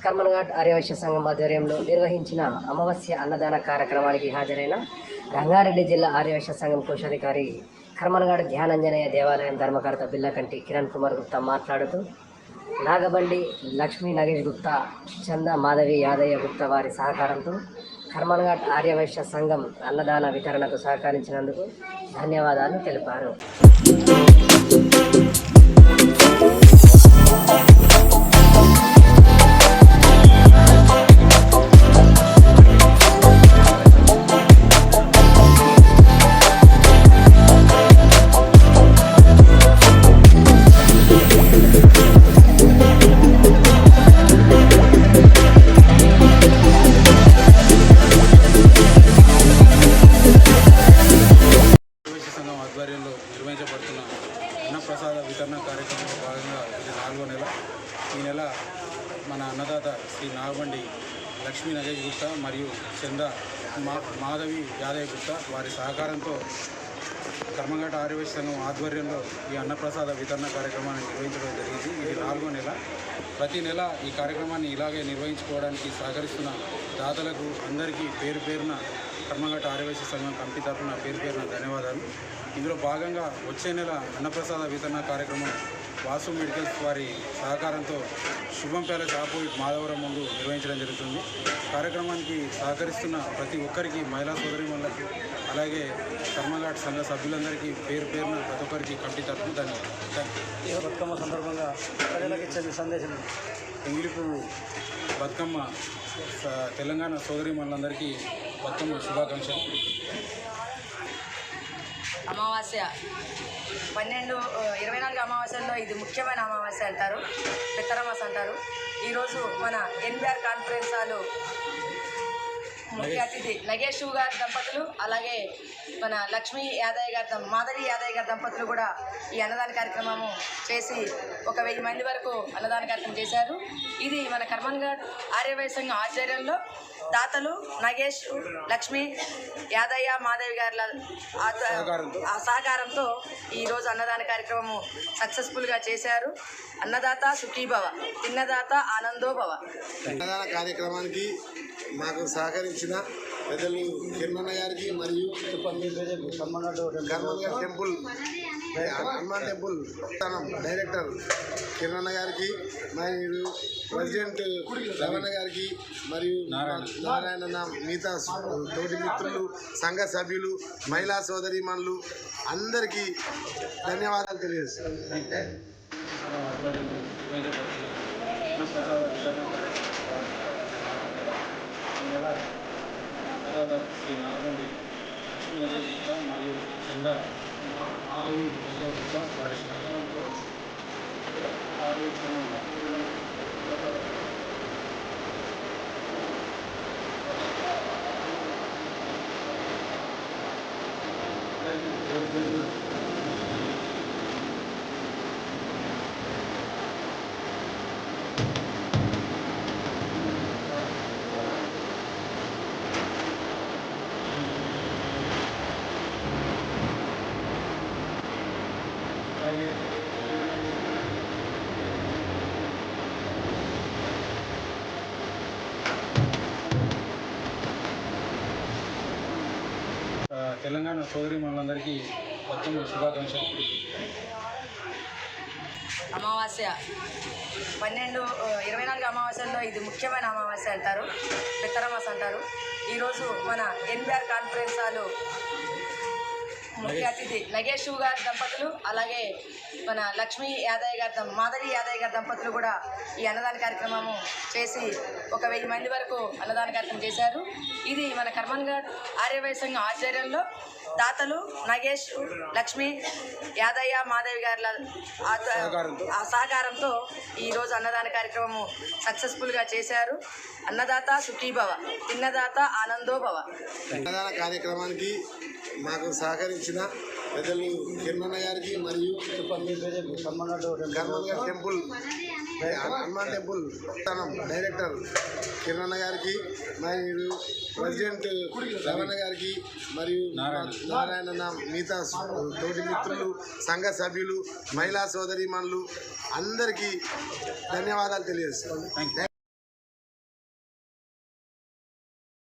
కర్మన్ఘాట్ ఆర్యవైశ్య సంఘం ఆధ్వర్యంలో నిర్వహించిన అమావాస్య అన్నదాన కార్యక్రమానికి హాజరైన రంగారెడ్డి జిల్లా ఆర్యవైశ్య సంఘం కోశాధికారి కర్మన్ఘాట్ ధ్యానంజనేయ దేవాలయం ధర్మకర్త బిల్లకంటి కిరణ్ కుమార్ గుప్తా మాట్లాడుతూ నాగబండి లక్ష్మీ నగేష్ గుప్తా, చంద మాధవి యాదయ్య గుప్తా వారి సహకారంతో కర్మన్ఘాట్ ఆర్యవైశ్య సంఘం అన్నదాన వితరణకు సహకరించినందుకు ధన్యవాదాలు తెలిపారు. ఆధ్వర్యంలో నిర్వహించబడుతున్న అన్నప్రసాద వితరణ కార్యక్రమంలో భాగంగా ఇది 4వ నెల. ఈ నెల మన అన్నదాత శ్రీ నాగబండి లక్ష్మీ నగేష్ గుప్తా మరియు చంద మాధవి యాదయ్య గుప్తా వారి సహకారంతో కర్మన్ఘాట్ ఆర్యవైశ్య సంఘం ఆధ్వర్యంలో ఈ అన్నప్రసాద వితరణ కార్యక్రమాన్ని నిర్వహించడం జరిగింది. ఇది 4వ నెల. ప్రతి నెల ఈ కార్యక్రమాన్ని ఇలాగే నిర్వహించుకోవడానికి సహకరిస్తున్న దాతలకు అందరికీ పేరు పేరున కర్మన్ఘాట్ ఆర్యవైశ్య సంఘం కమిటీ తరఫున పేరు పేరున ధన్యవాదాలు. ఇందులో భాగంగా వచ్చే నెల అన్నప్రసాద వితరణ కార్యక్రమం వాసు మెడికల్స్ వారి సహకారంతో శుభం ప్యాలెస్ ఆపోజిట్ మాధవరం ముందు నిర్వహించడం జరుగుతుంది. కార్యక్రమానికి సహకరిస్తున్న ప్రతి ఒక్కరికి, మహిళా సోదరిమణులకు, అలాగే కర్మన్ఘాట్ సంఘ సభ్యులందరికీ పేరు పేరున ప్రతి ఒక్కరికి కమిటీ తరఫున ధన్యవాదాలు. బతుకమ్మ సందర్భంగా ప్రజలకు ఇచ్చే సందేశం ఎంగిలిపువ్వు బతుకమ్మ తెలంగాణ సోదరిమణులందరికీ బతుకమ్మ శుభాకాంక్షలు. అమావాస్య 24 అమావాస్యల్లో ఇది ముఖ్యమైన అమావాస్య అంటారు, పిత్తరమాస అంటారు. ఈరోజు మన ఎన్బిఆర్ కాన్ఫరెన్స్ హాలు ముఖ్య అతిథి నగేష్ గారి దంపతులు, అలాగే మన లక్ష్మీ యాదయ్య గారి మాధవి యాదయ్య గారి దంపతులు కూడా ఈ అన్నదాన కార్యక్రమము చేసి 1000 మంది వరకు అన్నదాన కార్యక్రమం చేశారు. ఇది మన కర్మన్ఘాట్ ఆర్యవైశ్య సంఘం ఆధ్వర్యంలో దాతలు నగేష్, లక్ష్మీ యాదయ్య, మాధవి గారి సహకారంతో ఈరోజు అన్నదాన కార్యక్రమము సక్సెస్ఫుల్గా చేశారు. అన్నదాత సుఖీభవ, తిన్నదాత ఆనందోభవ. అన్నదాన కార్యక్రమానికి మాకు సహకరించిన పెద్దలు కిరణ్ గారికి మరియు Karmanghat temple Hanuman temple director Kiran గారికి మరియు ప్రెసిడెంట్ రమణ గారికి మరియు నారాయణ మిగతా తోటి మిత్రులు, సంఘ సభ్యులు, మహిళా సోదరీమణులు అందరికీ ధన్యవాదాలు తెలియజేస్తాను. శ్రీ నాగబండి లక్ష్మీ నగేష్ గుప్తా మరియు చంద మాధవి గుప్తా వారి సహకారంతో తెలంగాణ సోదరిమణులందరికీ బతుకమ్మ శుభాకాంక్షలు. అమావాస్య 24 అమావాస్యల్లో ఇది ముఖ్యమైన అమావాస్య అంటారు, పిత్తరమాస అంటారు. ఈరోజు మన ఎన్బిఆర్ కాన్ఫరెన్స్ హాలు ముఖ్య అతిథి నగేష్ గారి దంపతులు, అలాగే మన లక్ష్మీ యాదయ్య గారి మాధవి యాదయ్య గారి దంపతులు కూడా ఈ అన్నదాన కార్యక్రమము చేసి 1000 మంది వరకు అన్నదాన కార్యక్రమం చేశారు. ఇది మన కర్మన్ఘాట్ ఆర్యవైశ్య సంఘం ఆధ్వర్యంలో దాతలు నగేష్, లక్ష్మీ యాదయ్య, మాధవి గారి సహకారంతో ఈరోజు అన్నదాన కార్యక్రమము సక్సెస్ఫుల్గా చేశారు. అన్నదాత సుఖీభవ, తిన్నదాత ఆనందోభవ. అన్నదాన కార్యక్రమానికి మాకు సహకరించిన పెద్దలు కిరణ్ గారికి మరియు Karmanghat temple Hanuman temple director Kiran గారికి మరియు ప్రెసిడెంట్ రమణ గారికి మరియు నారాయణ మిగతా తోటి మిత్రులు, సంఘ సభ్యులు, మహిళా సోదరీమణులు అందరికీ ధన్యవాదాలు తెలియజేస్తాను.